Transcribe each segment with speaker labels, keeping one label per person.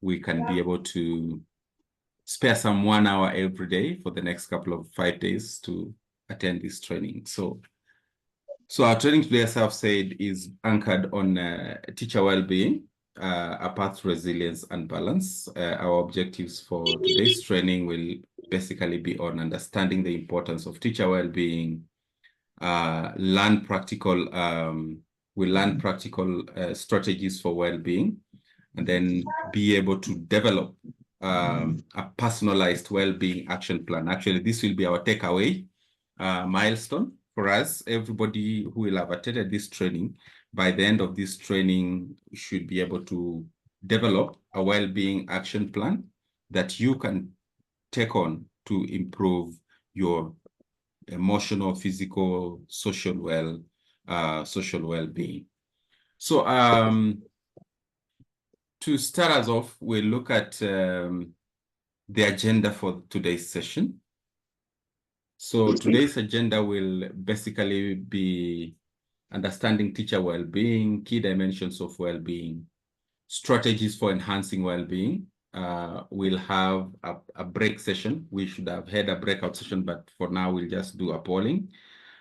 Speaker 1: we can be able to spare some 1 hour every day for the next couple of 5 days to attend this training. So our training today, as I've said, is anchored on teacher well-being, a path to resilience and balance. Our objectives for today's training will basically be on understanding the importance of teacher well-being, learn practical strategies for well-being, and then be able to develop a personalized well-being action plan. Actually, this will be our takeaway milestone for us. Everybody who will have attended this training, by the end of this training, should be able to develop a well-being action plan that you can take on to improve your emotional, physical, social well-being. So to start us off, we'll look at the agenda for today's session. So today's agenda will basically be understanding teacher well-being, key dimensions of well-being, strategies for enhancing well-being. We'll have a break session. We should have had a breakout session, but for now we'll just do a polling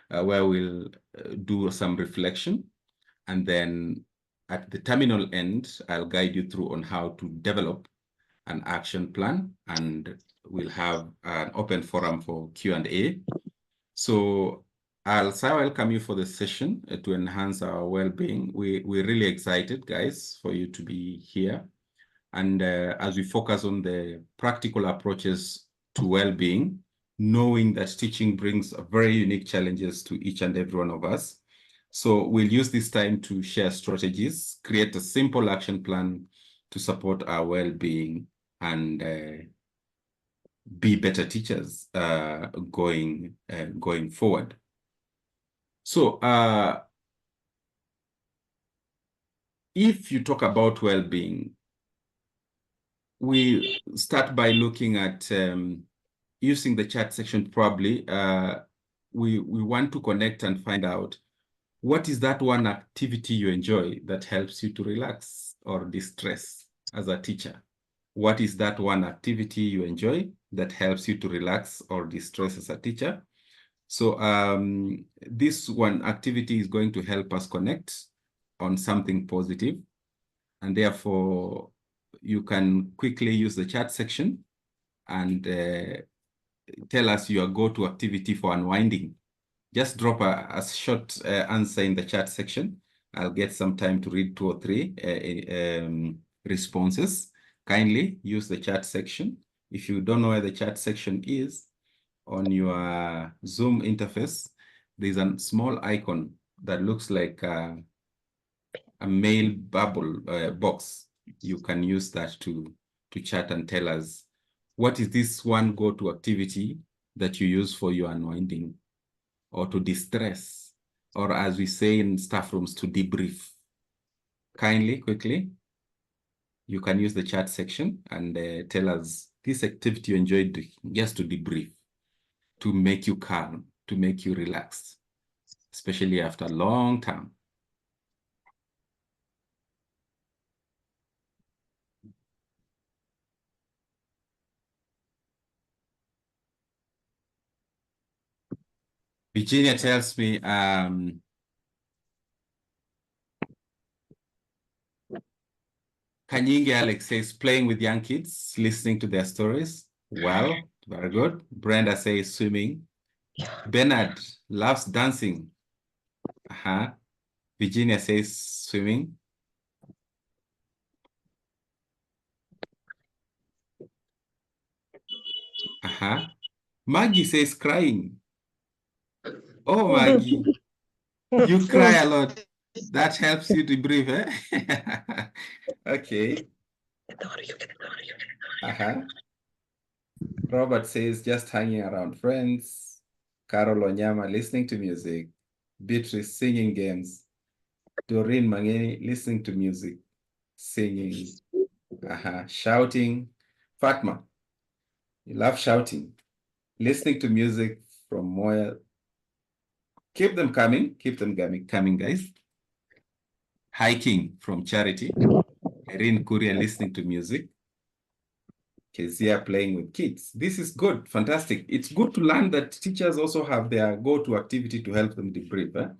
Speaker 1: where we'll do some reflection. And then at the terminal end, I'll guide you through on how to develop an action plan, and we'll have an open forum for Q&A. So I'll welcome you for the session to enhance our well-being. We're really excited, guys, for you to be here. And as we focus on the practical approaches to well-being, knowing that teaching brings very unique challenges to each and every one of us. So we'll use this time to share strategies, create a simple action plan to support our well-being and be better teachers going forward. So if you talk about well-being, we start by looking at using the chat section. Probably we want to connect and find out what is that one activity you enjoy that helps you to relax or distress as a teacher. What is that one activity you enjoy that helps you to relax or distress as a teacher? So this one activity is going to help us connect on something positive, and therefore you can quickly use the chat section and tell us your go-to activity for unwinding. Just drop a short answer in the chat section. I'll get some time to read 2 or 3 responses. Kindly use the chat section. If you don't know where the chat section is, on your Zoom interface, there's a small icon that looks like a mail bubble box. You can use that to chat and tell us what is this one go-to activity that you use for your unwinding or to distress, or as we say in staff rooms, to debrief. Kindly, quickly, you can use the chat section and tell us this activity you enjoyed just to debrief, to make you calm, to make you relax, especially after a long time. Virginia tells me, Kanyinge Alex says, playing with young kids, listening to their stories. Well, very good. Brenda says, swimming. Bernard loves dancing. Virginia says, swimming. Maggie says, crying. Oh, Maggie, you cry a lot. That helps you to breathe, eh? Okay. Robert says, just hanging around friends. Carol Onyama, listening to music. Beatrice, singing games. Doreen Mangeni, listening to music. Singing. Shouting. Fatma, you love shouting. Listening to music from Moya. Keep them coming, guys. Hiking from Charity. Erin Kuria, listening to music. Kezia playing with kids. This is good, fantastic. It's good to learn that teachers also have their go-to activity to help them debrief.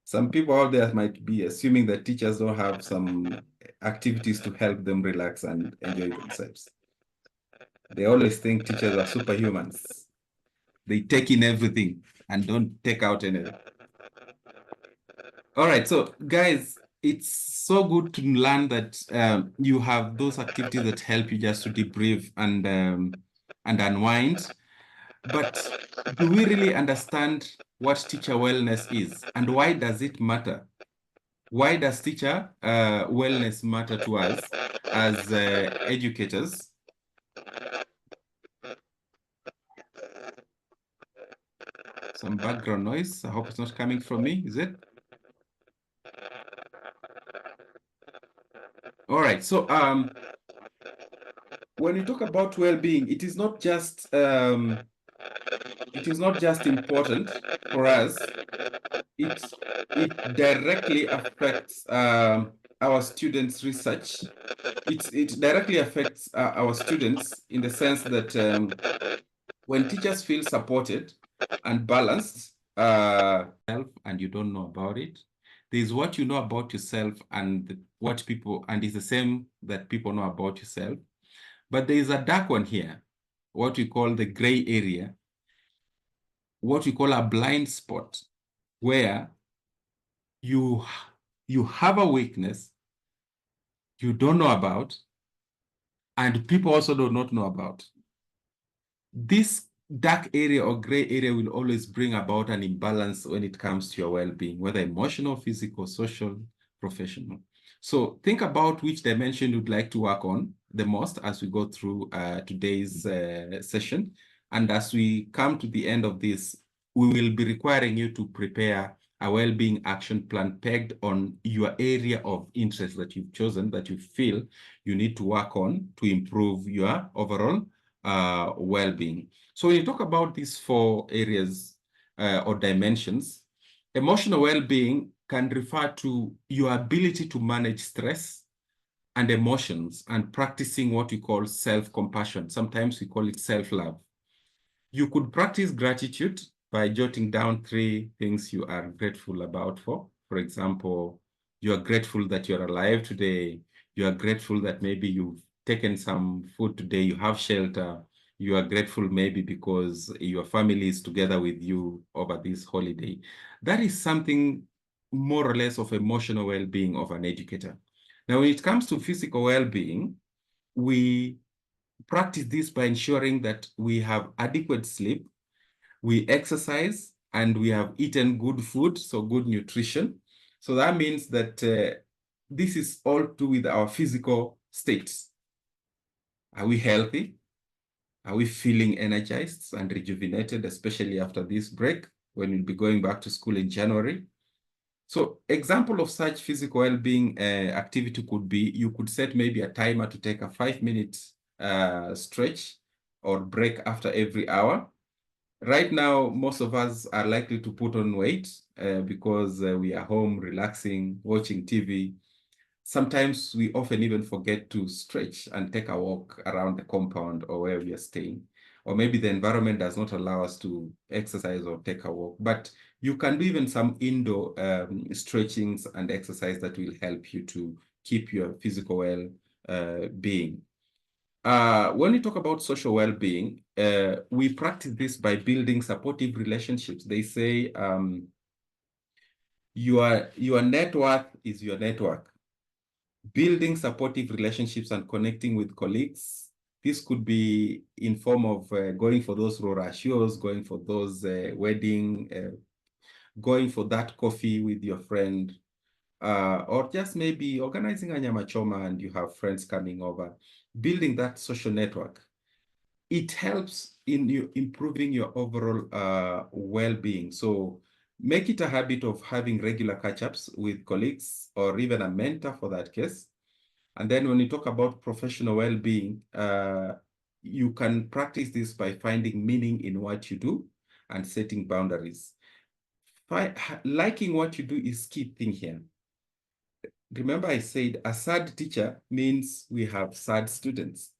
Speaker 1: Some people out there might be assuming that teachers don't have some activities to help them relax and enjoy themselves. They always think teachers are superhumans. They take in everything and don't take out anything. All right, so guys, it's so good to learn that you have those activities that help you just to debrief and unwind. But do we really understand what teacher wellness is and why does it matter? Why does teacher wellness matter to us as educators? Some background noise. I hope it's not coming from me, is it? All right, so when you talk about well-being, it is not just important for us. It directly affects our students' research. It directly affects our students in the sense that when teachers feel supported and balanced, and you don't know about it, there's what you know about yourself and what people, and it's the same that people know about yourself. But there is a dark one here, what we call the gray area, what we call a blind spot, where you have a weakness you don't know about, and people also do not know about. This dark area or gray area will always bring about an imbalance when it comes to your well-being, whether emotional, physical, social, professional. So think about which dimension you'd like to work on the most as we go through today's session. And as we come to the end of this, we will be requiring you to prepare a well-being action plan pegged on your area of interest that you've chosen, that you feel you need to work on to improve your overall well-being. So when you talk about these four areas or dimensions, emotional well-being can refer to your ability to manage stress and emotions and practicing what we call self-compassion. Sometimes we call it self-love. You could practice gratitude by jotting down 3 things you are grateful about for. For example, you are grateful that you're alive today. You are grateful that maybe you've taken some food today, you have shelter. You are grateful maybe because your family is together with you over this holiday. That is something more or less of emotional well-being of an educator. Now, when it comes to physical well-being, we practice this by ensuring that we have adequate sleep, we exercise, and we have eaten good food, so good nutrition. So that means that this is all to do with our physical states. Are we healthy? Are we feeling energized and rejuvenated, especially after this break, when we'll be going back to school in January? So example of such physical well-being activity could be, you could set maybe a timer to take a 5-minute stretch or break after every hour. Right now, most of us are likely to put on weight because we are home relaxing, watching TV. Sometimes we often even forget to stretch and take a walk around the compound or where we are staying. Or maybe the environment does not allow us to exercise or take a walk. But you can do even some indoor stretchings and exercise that will help you to keep your physical well-being. When we talk about social well-being, we practice this by building supportive relationships. They say your net worth is your network. Building supportive relationships and connecting with colleagues. This could be in form of going for those Rora shows, going for those wedding, going for that coffee with your friend, or just maybe organizing a nyama choma and you have friends coming over. Building that social network. It helps in you improving your overall well-being. So make it a habit of having regular catch-ups with colleagues or even a mentor for that case. And then when you talk about professional well-being, you can practice this by finding meaning in what you do and setting boundaries. Liking what you do is key thing here. Remember I said a sad teacher means we have sad students.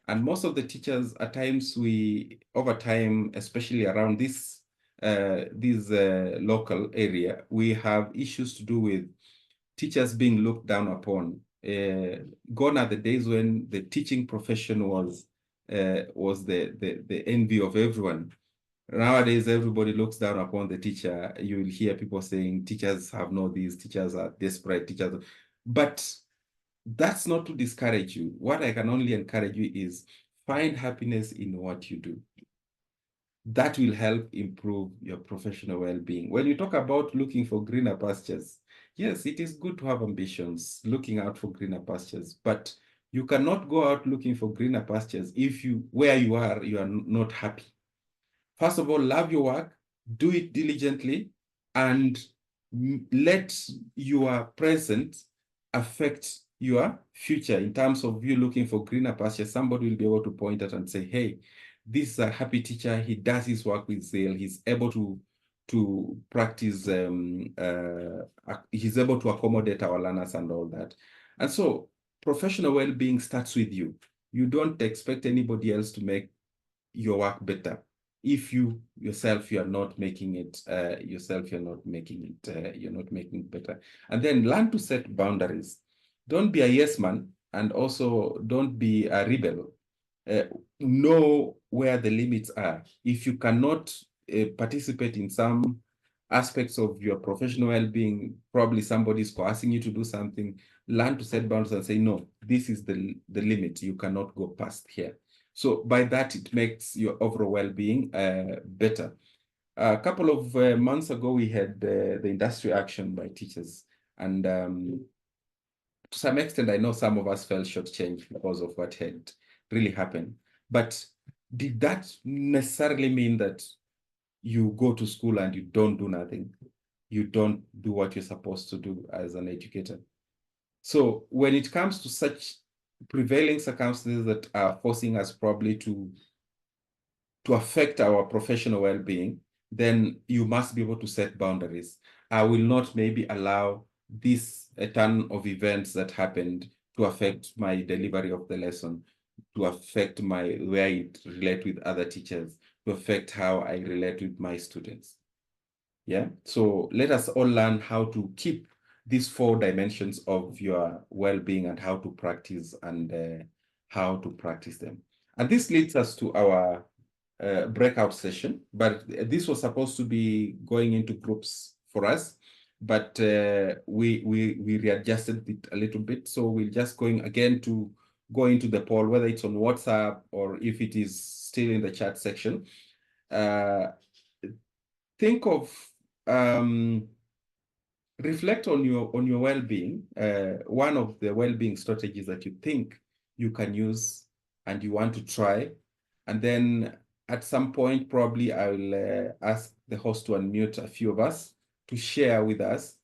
Speaker 1: And most of the teachers, at times, over time, especially around this local area, we have issues to do with teachers being looked down upon. Gone are the days when the teaching profession was the envy of everyone. Nowadays, everybody looks down upon the teacher. You will hear people saying teachers have no this, teachers are desperate, teachers. But that's not to discourage you. What I can only encourage you is find happiness in what you do. That will help improve your professional well-being. When you talk about looking for greener pastures, yes, it is good to have ambitions, looking out for greener pastures, but you cannot go out looking for greener pastures if where you are not happy. First of all, love your work, do it diligently, and let your present affect your future in terms of you looking for greener pastures. Somebody will be able to point out and say, hey, this is a happy teacher. He does his work with zeal. He's able to practice, he's able to accommodate our learners and all that. And so professional well-being starts with you. You don't expect anybody else to make your work better if you yourself you are not making it you're not making it better. And then learn to set boundaries. Don't be a yes man, and also don't be a rebel. uh, know where the limits are. If you cannot participate in some aspects of your professional well-being, probably somebody is coercing you to do something, learn to set boundaries and say, no, this is the limit. You cannot go past here. So by that, it makes your overall well-being better. A couple of months ago, we had the industry action by teachers. And to some extent, I know some of us felt shortchanged because of what had really happened. But did that necessarily mean that you go to school and you don't do nothing? You don't do what you're supposed to do as an educator? So when it comes to such prevailing circumstances that are forcing us probably to affect our professional well-being, then you must be able to set boundaries. I will not maybe allow this a ton of events that happened to affect my delivery of the lesson, to affect my where I relate with other teachers, to affect how I relate with my students. Yeah. So let us all learn how to keep these four dimensions of your well-being and how to practice how to practice them. And this leads us to our breakout session, but this was supposed to be going into groups for us, but we readjusted it a little bit. So we're just going again to go into the poll, whether it's on WhatsApp or if it is still in the chat section. Think of reflect on your well-being. One of the well-being strategies that you think you can use and you want to try, and then at some point probably I will ask the host to unmute a few of us to share with us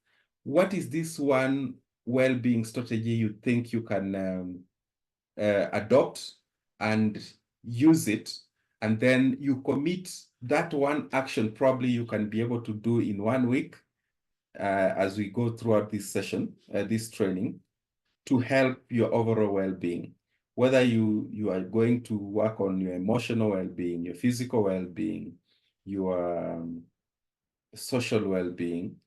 Speaker 1: what is this one well-being strategy you think you can adopt and use it, and then you commit that one action probably you can be able to do in 1 week as we go throughout this session, this training, to help your overall well-being. Whether you are going to work on your emotional well-being, your physical well-being, your social well-being,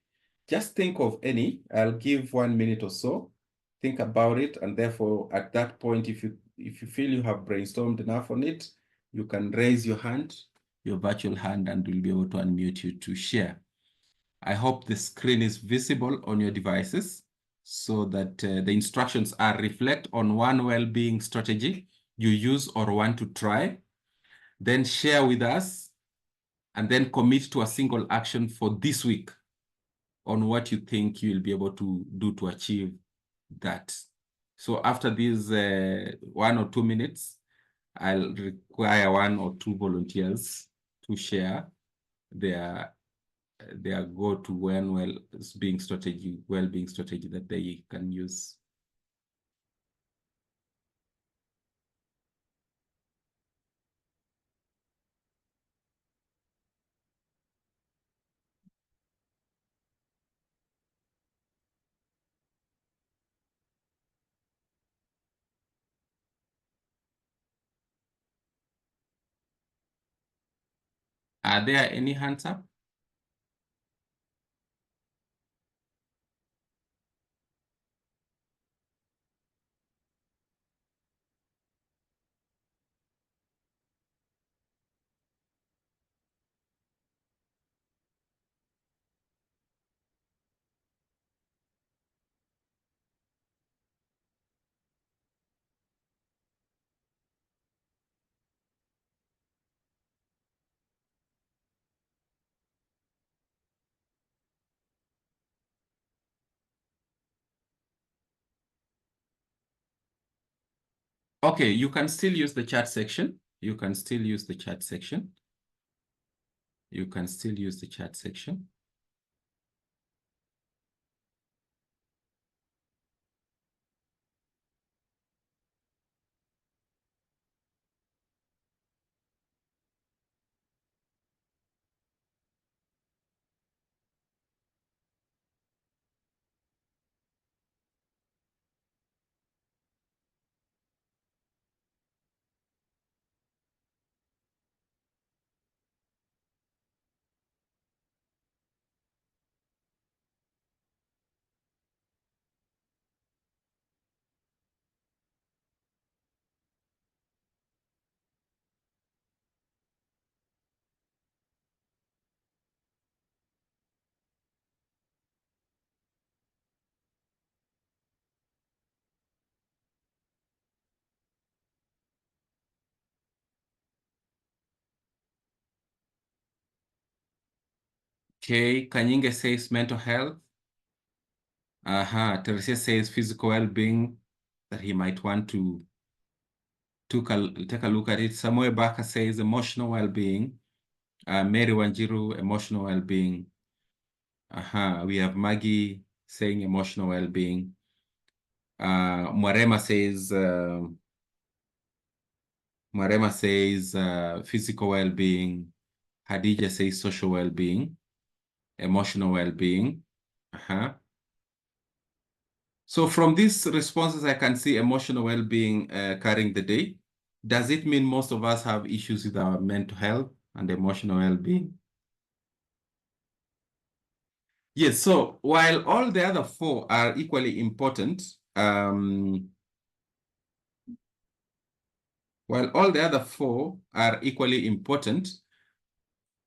Speaker 1: just think of any. I'll give 1 minute or so. Think about it, and therefore, at that point, if you feel you have brainstormed enough on it, you can raise your hand, your virtual hand, and we'll be able to unmute you to share. I hope the screen is visible on your devices so that the instructions are reflect on one well-being strategy you use or want to try, then share with us, and then commit to a single action for this week on what you think you'll be able to do to achieve that. So after these 1 or 2 minutes, I'll require 1 or 2 volunteers to share their go-to well-being strategy that they can use. Are there any hands up? Okay, you can still use the chat section. You can still use the chat section. You can still use the chat section. Okay, Kanyinge says mental health. Teresa says physical well-being, that he might want to take a look at it. Samuel Barker says emotional well-being. Mary Wanjiru, emotional well-being. We have Maggie saying emotional well-being. Mwarema says physical well-being. Hadija says social well-being, emotional well-being. So from these responses, I can see emotional well-being carrying the day. Does it mean most of us have issues with our mental health and emotional well-being? Yes, so while all the other four are equally important,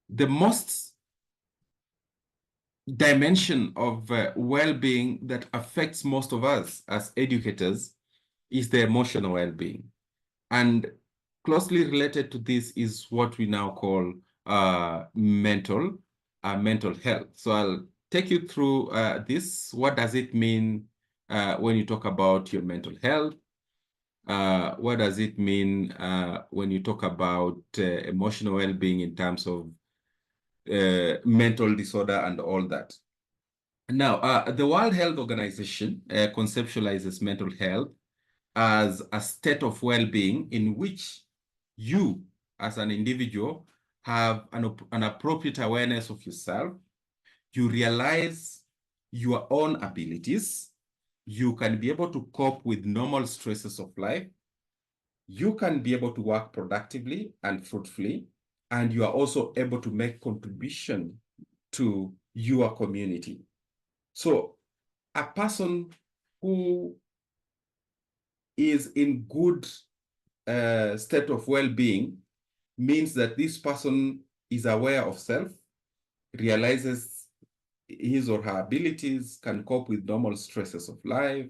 Speaker 1: the most dimension of well-being that affects most of us as educators is the emotional well-being. And closely related to this is what we now call mental health. So I'll take you through this. What does it mean when you talk about your mental health? What does it mean when you talk about emotional well-being in terms of mental disorder and all that? Now, the World Health Organization conceptualizes mental health as a state of well-being in which you, as an individual, have an appropriate awareness of yourself. You realize your own abilities. You can be able to cope with normal stresses of life. You can be able to work productively and fruitfully, and you are also able to make contribution to your community. So a person who is in good state of well-being means that this person is aware of self, realizes his or her abilities, can cope with normal stresses of life,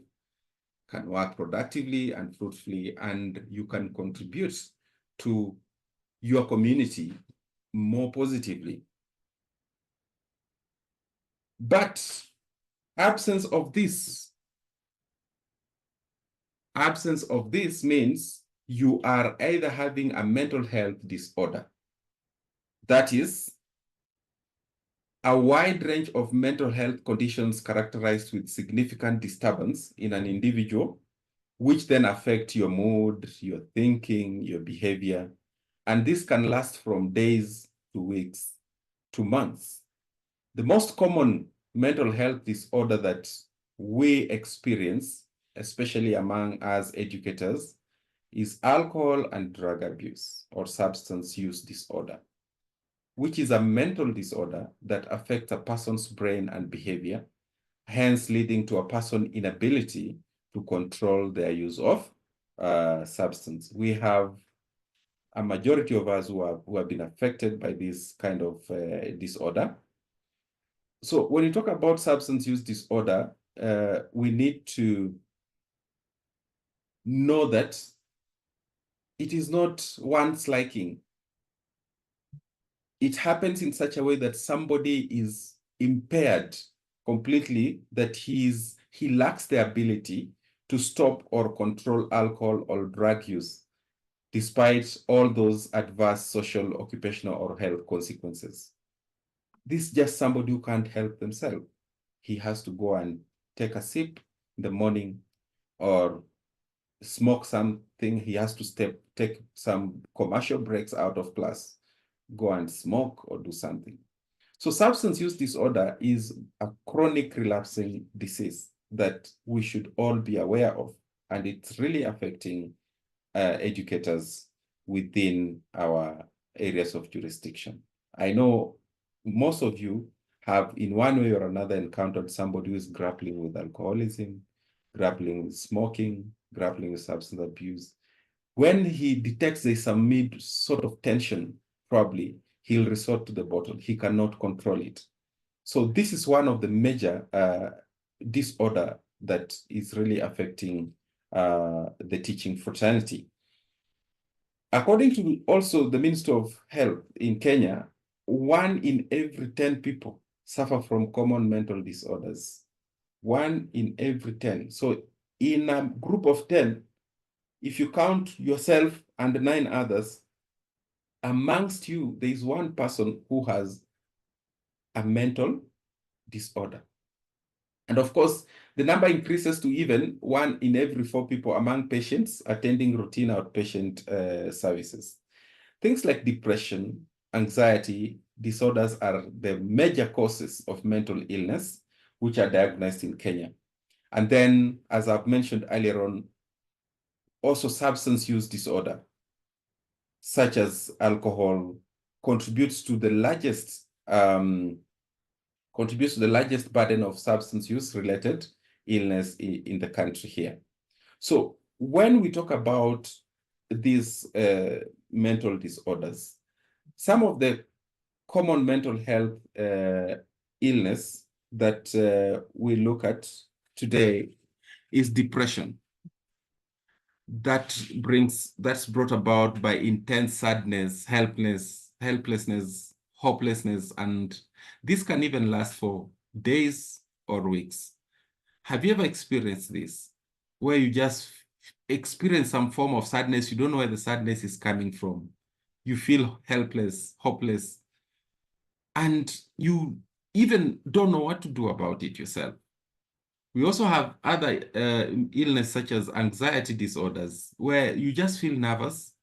Speaker 1: can work productively and fruitfully, and you can contribute to your community more positively. But absence of this means you are either having a mental health disorder, that is, a wide range of mental health conditions characterized with significant disturbance in an individual, which then affect your mood, your thinking, your behavior. And this can last from days to weeks to months. The most common mental health disorder that we experience, especially among us educators, is alcohol and drug abuse or substance use disorder. which is a mental disorder that affects a person's brain and behavior, hence leading to a person's inability to control their use of substance. We have a majority of us who have been affected by this kind of disorder. So when you talk about substance use disorder, we need to know that it is not one's liking. It happens in such a way that somebody is impaired completely, that he lacks the ability to stop or control alcohol or drug use, despite all those adverse social, occupational, or health consequences. This is just somebody who can't help themselves. He has to go and take a sip in the morning or smoke something. He has to take some commercial breaks out of class, go and smoke or do something. So substance use disorder is a chronic relapsing disease that we should all be aware of. And it's really affecting educators within our areas of jurisdiction. I know most of you have in one way or another encountered somebody who is grappling with alcoholism, grappling with smoking, grappling with substance abuse. When he detects there's some mid sort of tension, probably he'll resort to the bottle. He cannot control it. So this is one of the major disorder that is really affecting the teaching fraternity. According to also the Ministry of Health in Kenya, 1 in every 10 people suffer from common mental disorders. 1 in every 10. So in a group of 10, if you count yourself and 9 others, amongst you, there is 1 person who has a mental disorder. And of course, the number increases to even 1 in every 4 people among patients attending routine outpatient services. Things like depression, anxiety, disorders are the major causes of mental illness, which are diagnosed in Kenya. And then, as I've mentioned earlier on, also substance use disorder, such as alcohol, contributes to the largest burden of substance use related illness in the country here. So when we talk about these mental disorders, some of the common mental health illness that we look at today is depression. That's brought about by intense sadness, helplessness, hopelessness, and this can even last for days or weeks. Have you ever experienced this, where you just experience some form of sadness, you don't know where the sadness is coming from, you feel helpless, hopeless, and you even don't know what to do about it yourself? We also have other illness such as anxiety disorders, where you just feel nervous,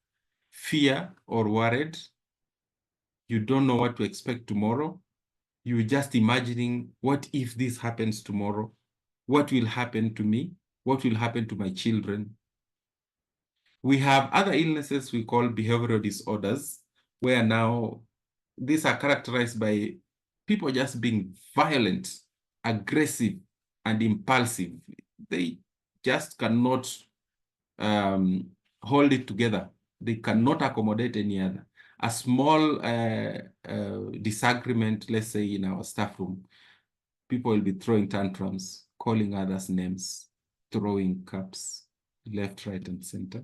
Speaker 1: fear, or worried. You don't know what to expect tomorrow. You're just imagining, what if this happens tomorrow? What will happen to me? What will happen to my children? We have other illnesses we call behavioral disorders, where now these are characterized by people just being violent, aggressive, and impulsive. They just cannot hold it together. They cannot accommodate any other. A small disagreement, let's say in our staff room, people will be throwing tantrums, calling others names, throwing cups left, right, and center.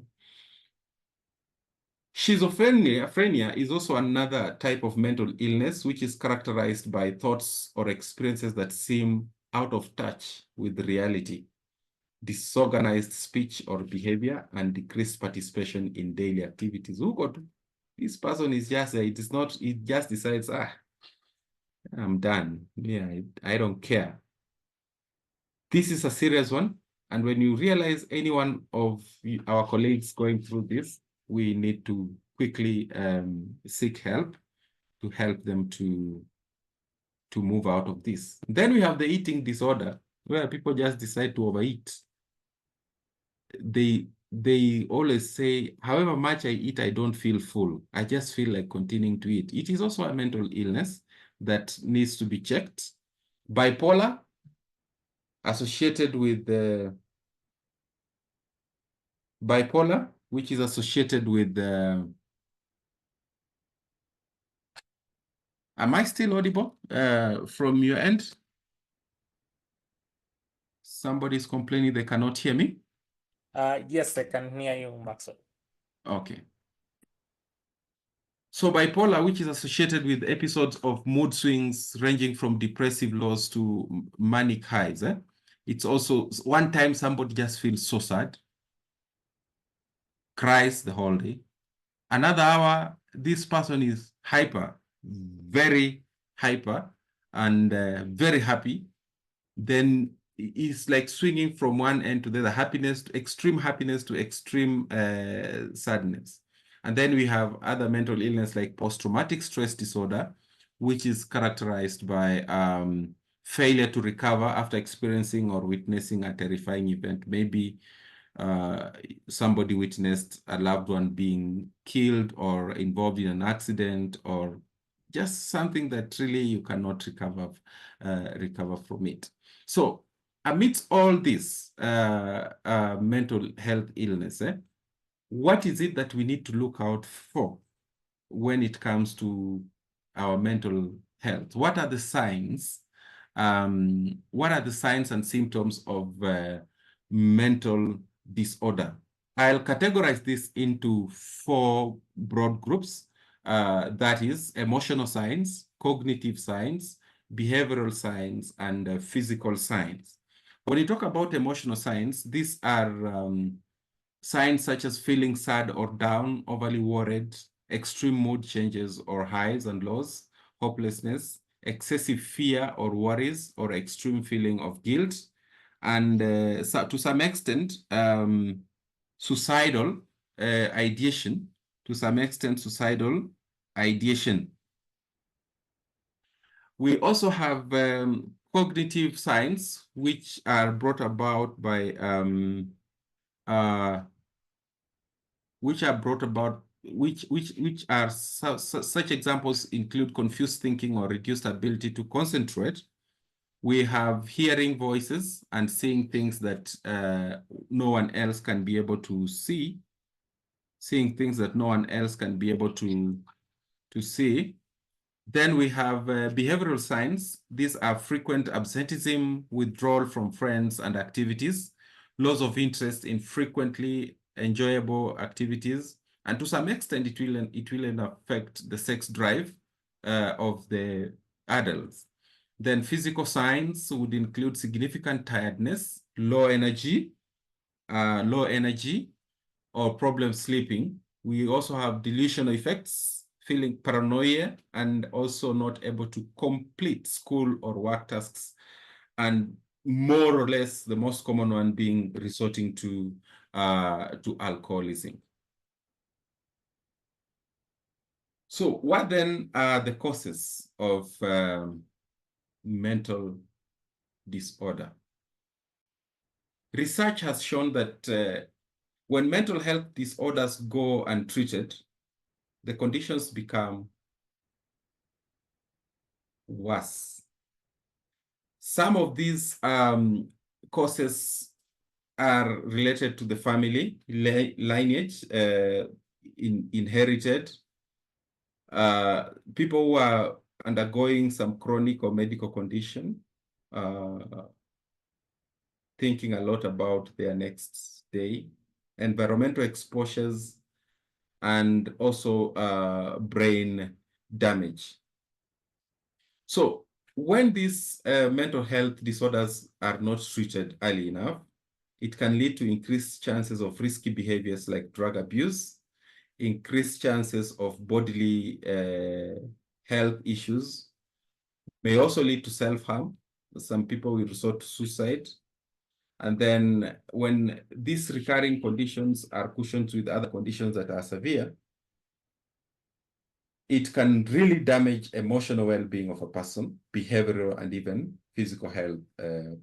Speaker 1: Schizophrenia is also another type of mental illness, which is characterized by thoughts or experiences that seem out of touch with reality, disorganized speech or behavior, and decreased participation in daily activities. Who got this person is just, it just decides, I'm done. Yeah, I don't care. This is a serious one. And when you realize any one of our colleagues going through this, we need to quickly seek help to help them to move out of this. Then we have the eating disorder, where people just decide to overeat. They they always say, however much I eat, I don't feel full. I just feel like continuing to eat. It is also a mental illness that needs to be checked. Bipolar, associated with bipolar, which is associated with am I still audible from your end? Somebody's complaining they cannot hear me.
Speaker 2: Yes, I can hear you, Maxwell.
Speaker 1: Okay. So bipolar, which is associated with episodes of mood swings ranging from depressive lows to manic highs. It's also one time somebody just feels so sad, cries the whole day. Another hour, this person is hyper, very hyper, and very happy. Then it's like swinging from one end to the other, happiness to extreme sadness. And then we have other mental illness like post-traumatic stress disorder, which is characterized by failure to recover after experiencing or witnessing a terrifying event. Maybe somebody witnessed a loved one being killed or involved in an accident, or just something that really you cannot recover from it. So amidst all this mental health illness, what is it that we need to look out for when it comes to our mental health? What are the signs? What are the signs and symptoms of mental disorder? I'll categorize this into 4 broad groups. That is emotional signs, cognitive signs, behavioral signs, and physical signs. When you talk about emotional signs, these are signs such as feeling sad or down, overly worried, extreme mood changes or highs and lows, hopelessness, excessive fear or worries, or extreme feeling of guilt, and so to some extent, suicidal ideation, We also have cognitive signs, which are brought about by which are such examples include confused thinking or reduced ability to concentrate. We have hearing voices and seeing things that no one else can be able to see, seeing things that no one else can be able to see. Then we have behavioral signs. These are frequent absenteeism, withdrawal from friends and activities, loss of interest in frequently enjoyable activities, and to some extent, it will affect the sex drive of the adults. Then physical signs would include significant tiredness, low energy, or problem sleeping. We also have delusional effects, feeling paranoia, and also not able to complete school or work tasks. And more or less, the most common one being resorting to alcoholism. So what then are the causes of mental disorder? Research has shown that when mental health disorders go untreated, the conditions become worse. Some of these causes are related to the family lineage, inherited. People who are undergoing some chronic or medical condition, thinking a lot about their next day, environmental exposures, and also brain damage. So when these mental health disorders are not treated early enough, it can lead to increased chances of risky behaviors like drug abuse, increased chances of bodily health issues, may also lead to self-harm. Some people will resort to suicide. And then when these recurring conditions are cushioned with other conditions that are severe, it can really damage emotional well-being of a person, behavioral and even physical health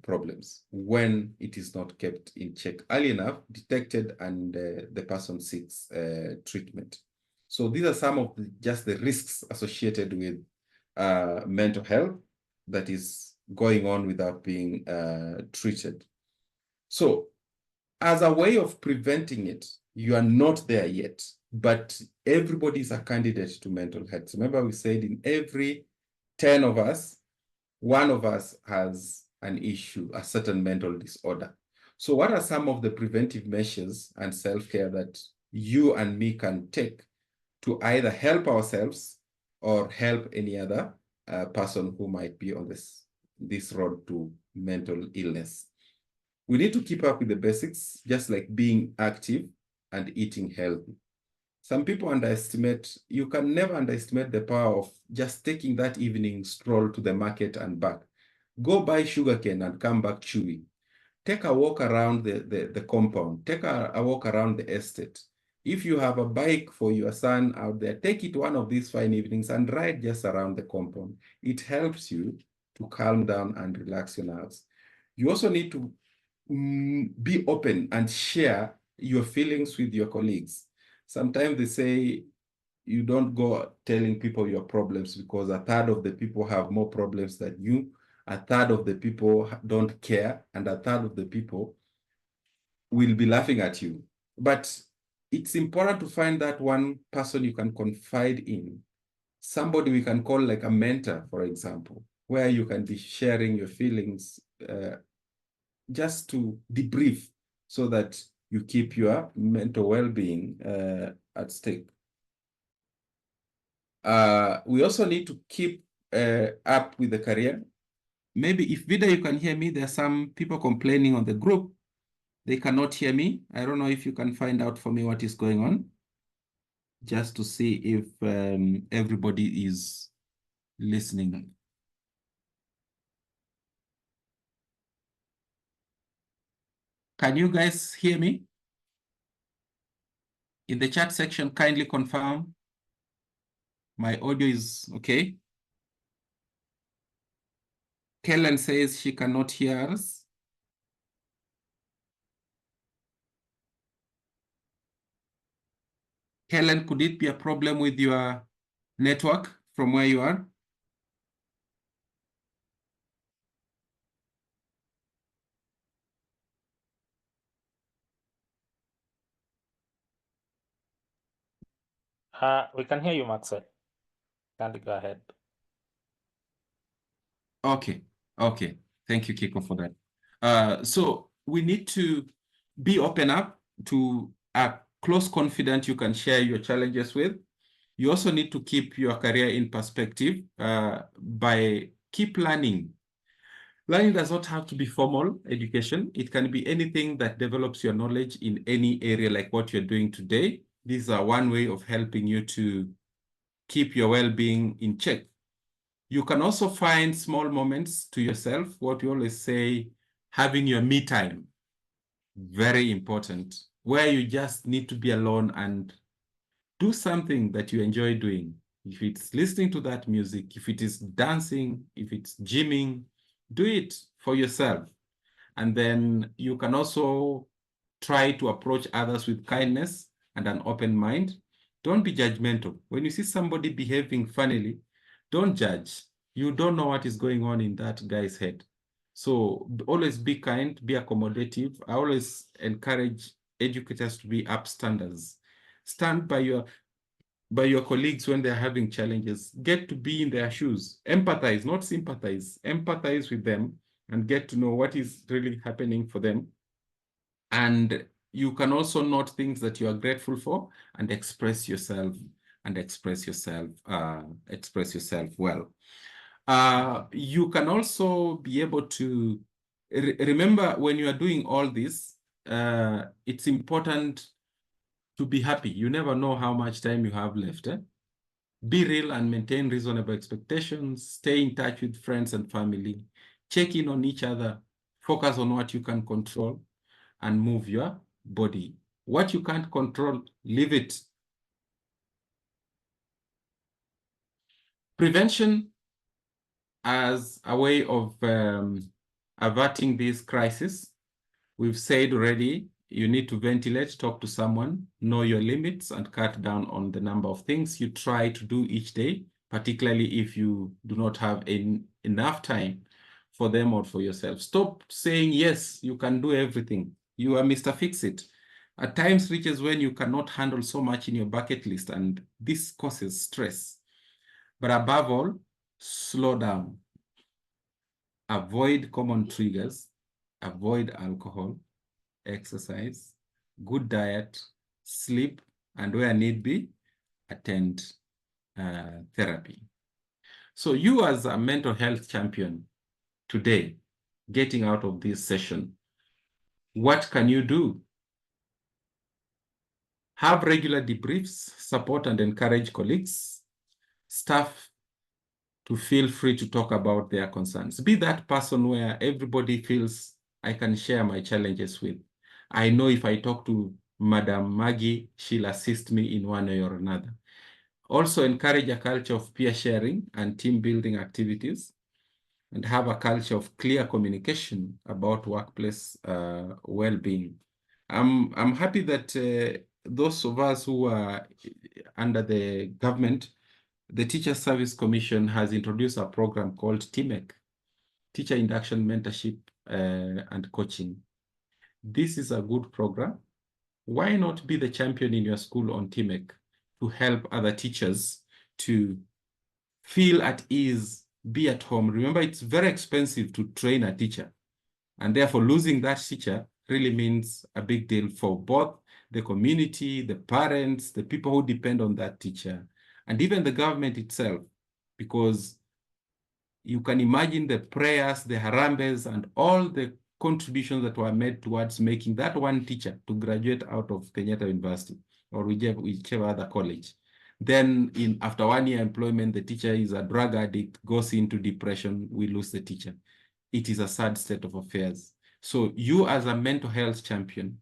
Speaker 1: problems when it is not kept in check early enough, detected, and the person seeks treatment. So these are some of just the risks associated with mental health that is going on without being treated. So as a way of preventing it, you are not there yet, but everybody is a candidate to mental health. Remember, we said in every 10 of us, one of us has an issue, a certain mental disorder. So what are some of the preventive measures and self-care that you and me can take to either help ourselves or help any other person who might be on this road to mental illness? We need to keep up with the basics, just like being active and eating healthy. Some people underestimate, you can never underestimate the power of just taking that evening stroll to the market and back. Go buy sugarcane and come back chewing. Take a walk around the compound. Take a walk around the estate. If you have a bike for your son out there, take it one of these fine evenings and ride just around the compound. It helps you to calm down and relax your nerves. You also need to be open and share your feelings with your colleagues. Sometimes they say you don't go telling people your problems because a third of the people have more problems than you, a third of the people don't care, and a third of the people will be laughing at you. But it's important to find that one person you can confide in, somebody we can call like a mentor, for example, where you can be sharing your feelings just to debrief so that you keep your mental well-being at stake. We also need to keep up with the career. Maybe if Vida, you can hear me, there are some people complaining on the group. They cannot hear me. I don't know if you can find out for me what is going on, just to see if everybody is listening. Can you guys hear me? In the chat section, kindly confirm my audio is okay. Kellen says she cannot hear us. Kellen, could it be a problem with your network from where you are?
Speaker 2: We can hear you, Maxwell. Kindly go ahead.
Speaker 1: Okay. Thank you, Kiko, for that. So we need to be open up to a close confidant you can share your challenges with. You also need to keep your career in perspective by keep learning. Learning does not have to be formal education. It can be anything that develops your knowledge in any area like what you're doing today. These are one way of helping you to keep your well-being in check. You can also find small moments to yourself, what we always say, having your me time. Very important, where you just need to be alone and do something that you enjoy doing. If it's listening to that music, if it is dancing, if it's gymming, do it for yourself. And then you can also try to approach others with kindness and an open mind. Don't be judgmental. When you see somebody behaving funnily, don't judge. You don't know what is going on in that guy's head. So always be kind, be accommodative. I always encourage educators to be upstanders. Stand by your colleagues when they're having challenges. Get to be in their shoes. Empathize, not sympathize. Empathize with them and get to know what is really happening for them. And you can also note things that you are grateful for and express yourself well. You can also be able to remember when you are doing all this, it's important to be happy. You never know how much time you have left. Be real and maintain reasonable expectations. Stay in touch with friends and family. Check in on each other. Focus on what you can control and move your body. What you can't control, leave it. Prevention as a way of averting this crisis, we've said already, you need to ventilate, talk to someone, know your limits, and cut down on the number of things you try to do each day, particularly if you do not have enough time for them or for yourself. Stop saying, yes, you can do everything. You are Mr. Fix-It. At times reaches when you cannot handle so much in your bucket list, and this causes stress. But above all, slow down. Avoid common triggers. Avoid alcohol, exercise, good diet, sleep, and where need be, attend therapy. So you as a mental health champion today, getting out of this session, what can you do? Have regular debriefs, support and encourage colleagues, staff to feel free to talk about their concerns. Be that person where everybody feels I can share my challenges with. I know if I talk to Madam Maggie, she'll assist me in one way or another. Also encourage a culture of peer sharing and team building activities, and have a culture of clear communication about workplace well-being. I'm happy that those of us who are under the government, the Teacher Service Commission has introduced a program called TMEC, Teacher Induction Mentorship and Coaching. This is a good program. Why not be the champion in your school on TMEC to help other teachers to feel at ease, be at home? Remember, it's very expensive to train a teacher, and therefore losing that teacher really means a big deal for both the community, the parents, the people who depend on that teacher, and even the government itself, because you can imagine the prayers, the harambes, and all the contributions that were made towards making that one teacher to graduate out of Kenyatta University or whichever other college. Then after 1 year employment, the teacher is a drug addict, goes into depression, we lose the teacher. It is a sad state of affairs. So you as a mental health champion,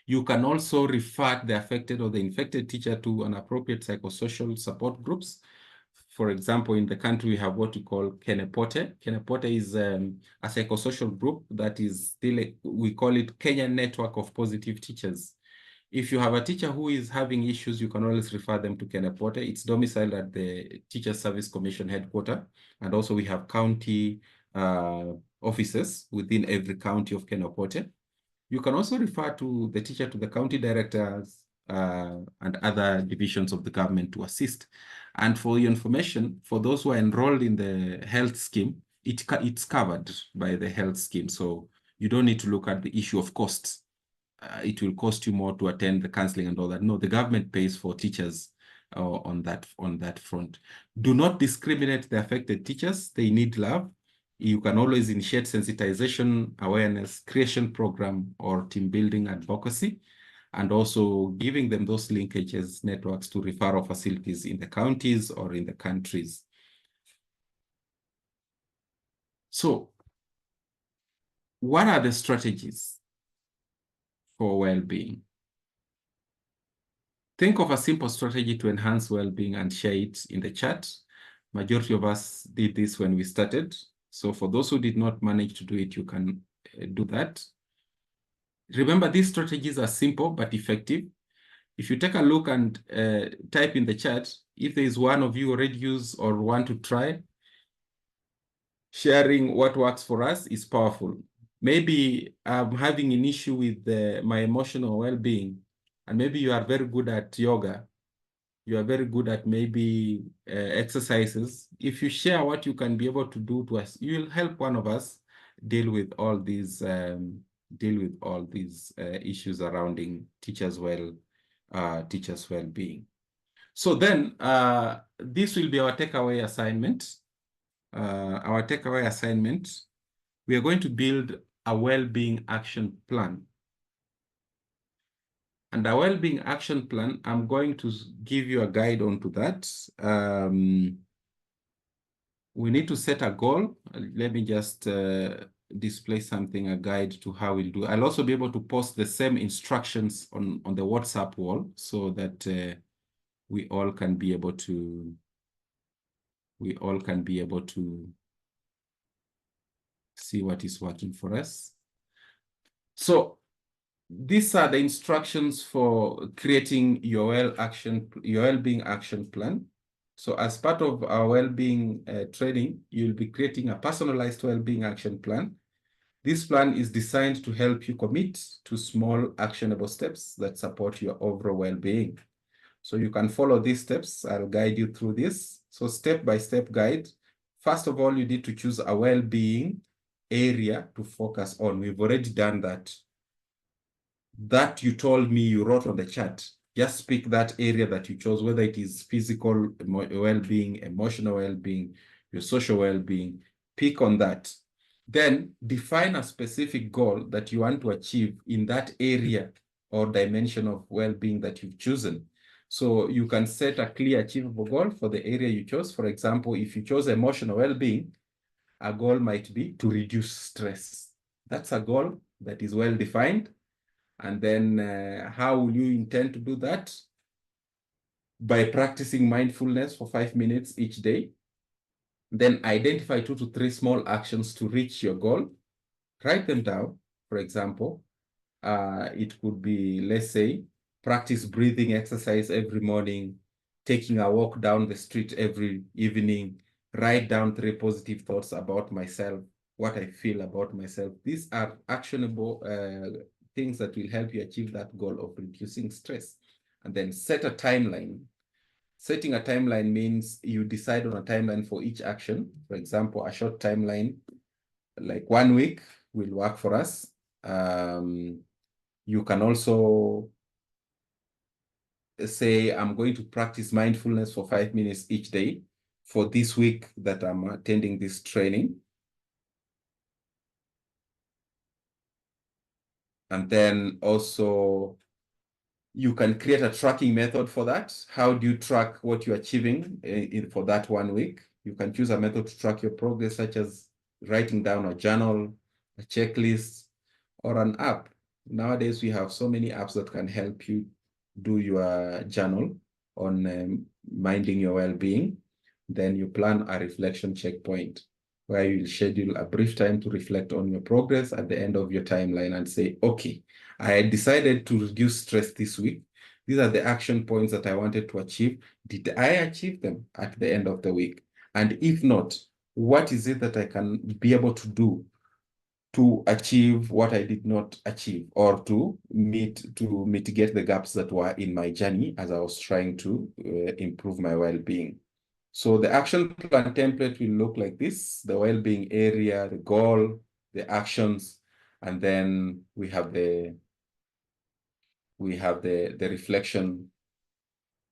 Speaker 1: you can also refer the affected or the infected teacher to an appropriate psychosocial support groups. For example, in the country, we have what we call Kenepote. Kenepote is a psychosocial group that is still, we call it Kenya Network of Positive Teachers. If you have a teacher who is having issues, you can always refer them to Kenepote. It's domiciled at the Teacher Service Commission headquarters. And also we have county offices within every county of Kenepote. You can also refer to the teacher to the county directors and other divisions of the government to assist. And for your information, for those who are enrolled in the health scheme, it's covered by the health scheme. So you don't need to look at the issue of costs. It will cost you more to attend the counseling and all that. No, the government pays for teachers on that front. Do not discriminate the affected teachers. They need love. You can always initiate sensitization, awareness, creation program, or team building advocacy, and also giving them those linkages, networks to referral facilities in the counties or in the countries. So what are the strategies for well-being? Think of a simple strategy to enhance well-being and share it in the chat. Majority of us did this when we started. So for those who did not manage to do it, you can do that. Remember, these strategies are simple but effective. If you take a look and type in the chat, if there is one of you already use or want to try, sharing what works for us is powerful. Maybe I'm having an issue with my emotional well-being, and maybe you are very good at yoga. You are very good at maybe exercises. If you share what you can be able to do to us, you will help one of us deal with all these issues surrounding teachers' well-being. So then this will be our takeaway assignment. We are going to build a well-being action plan. And a well-being action plan, I'm going to give you a guide onto that. We need to set a goal. Let me just display something, a guide to how we'll do. I'll also be able to post the same instructions on the WhatsApp wall so that we all can be able to we all can be able to see what is working for us. So these are the instructions for creating your well-being action plan. So as part of our well-being training, you'll be creating a personalized well-being action plan. This plan is designed to help you commit to small actionable steps that support your overall well-being. So you can follow these steps. I'll guide you through this. So step-by-step guide. First of all, you need to choose a well-being area to focus on. We've already done that. That you told me you wrote on the chart. Just pick that area that you chose, whether it is physical well-being, emotional well-being, your social well-being. Pick on that. Then define a specific goal that you want to achieve in that area or dimension of well-being that you've chosen. So you can set a clear achievable goal for the area you chose. For example, if you chose emotional well-being, a goal might be to reduce stress. That's a goal that is well-defined. And then how will you intend to do that? By practicing mindfulness for 5 minutes each day. Then identify 2 to 3 small actions to reach your goal. Write them down. For example, it could be, let's say, practice breathing exercise every morning, taking a walk down the street every evening, write down 3 positive thoughts about myself, what I feel about myself. These are actionable things that will help you achieve that goal of reducing stress. And then set a timeline. Setting a timeline means you decide on a timeline for each action. For example, a short timeline, like 1 week, will work for us. You can also say, I'm going to practice mindfulness for 5 minutes each day for this week that I'm attending this training. And then also, you can create a tracking method for that. How do you track what you're achieving for that 1 week? You can choose a method to track your progress, such as writing down a journal, a checklist, or an app. Nowadays, we have so many apps that can help you do your journal on minding your well-being. Then you plan a reflection checkpoint where you'll schedule a brief time to reflect on your progress at the end of your timeline and say, okay, I decided to reduce stress this week. These are the action points that I wanted to achieve. Did I achieve them at the end of the week? And if not, what is it that I can be able to do to achieve what I did not achieve, or to mitigate the gaps that were in my journey as I was trying to improve my well-being? So the action plan template will look like this: the well-being area, the goal, the actions, and then we have the reflection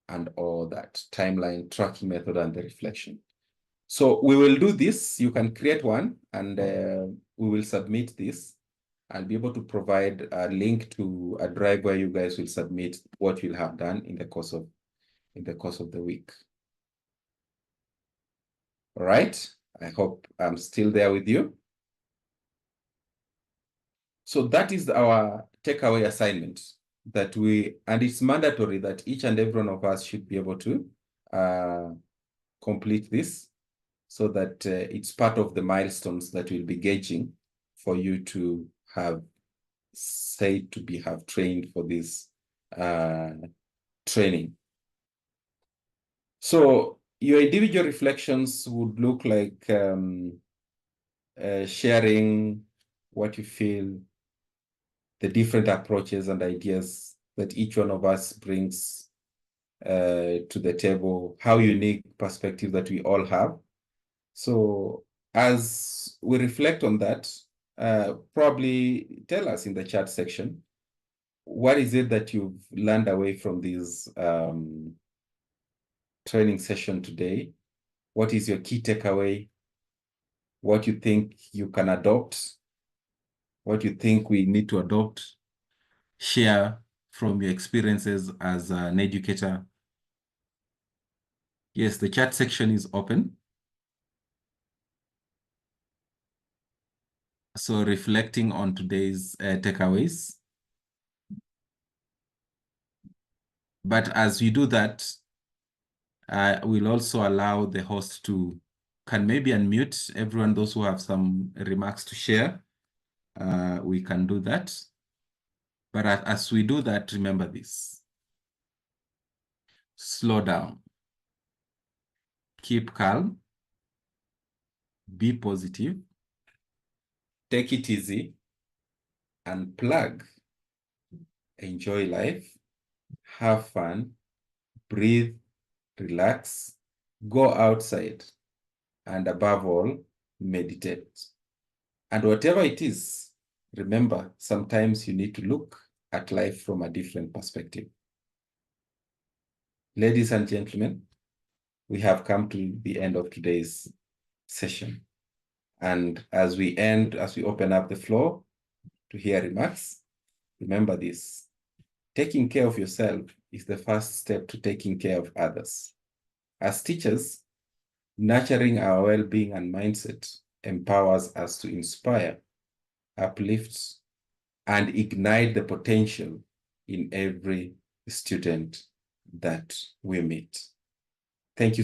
Speaker 1: and all that timeline, tracking method, and the reflection. So we will do this. You can create one, and we will submit this. I'll be able to provide a link to a drive where you guys will submit what you'll have done in the course of the week. All right. I hope I'm still there with you. So that is our takeaway assignment and it's mandatory that each and every one of us should be able to complete this, so that it's part of the milestones that we'll be gauging for you to have trained for this training. So your individual reflections would look like sharing what you feel, the different approaches and ideas that each one of us brings to the table, how unique perspective that we all have. So as we reflect on that, probably tell us in the chat section, what is it that you've learned away from this training session today? What is your key takeaway? What you think you can adopt? What you think we need to adopt? Share from your experiences as an educator. Yes, the chat section is open. So reflecting on today's takeaways. But as we do that, We'll also allow the host to can maybe unmute everyone, those who have some remarks to share. We can do that. But as we do that, remember this. Slow down. Keep calm. Be positive. Take it easy. Unplug. Enjoy life. Have fun. Breathe. Relax. Go outside. And above all, meditate. And whatever it is, remember, sometimes you need to look at life from a different perspective. Ladies and gentlemen, we have come to the end of today's session. And as we open up the floor to hear remarks, remember this. Taking care of yourself is the first step to taking care of others. As teachers, nurturing our well-being and mindset empowers us to inspire, uplift, and ignite the potential in every student that we meet. Thank you.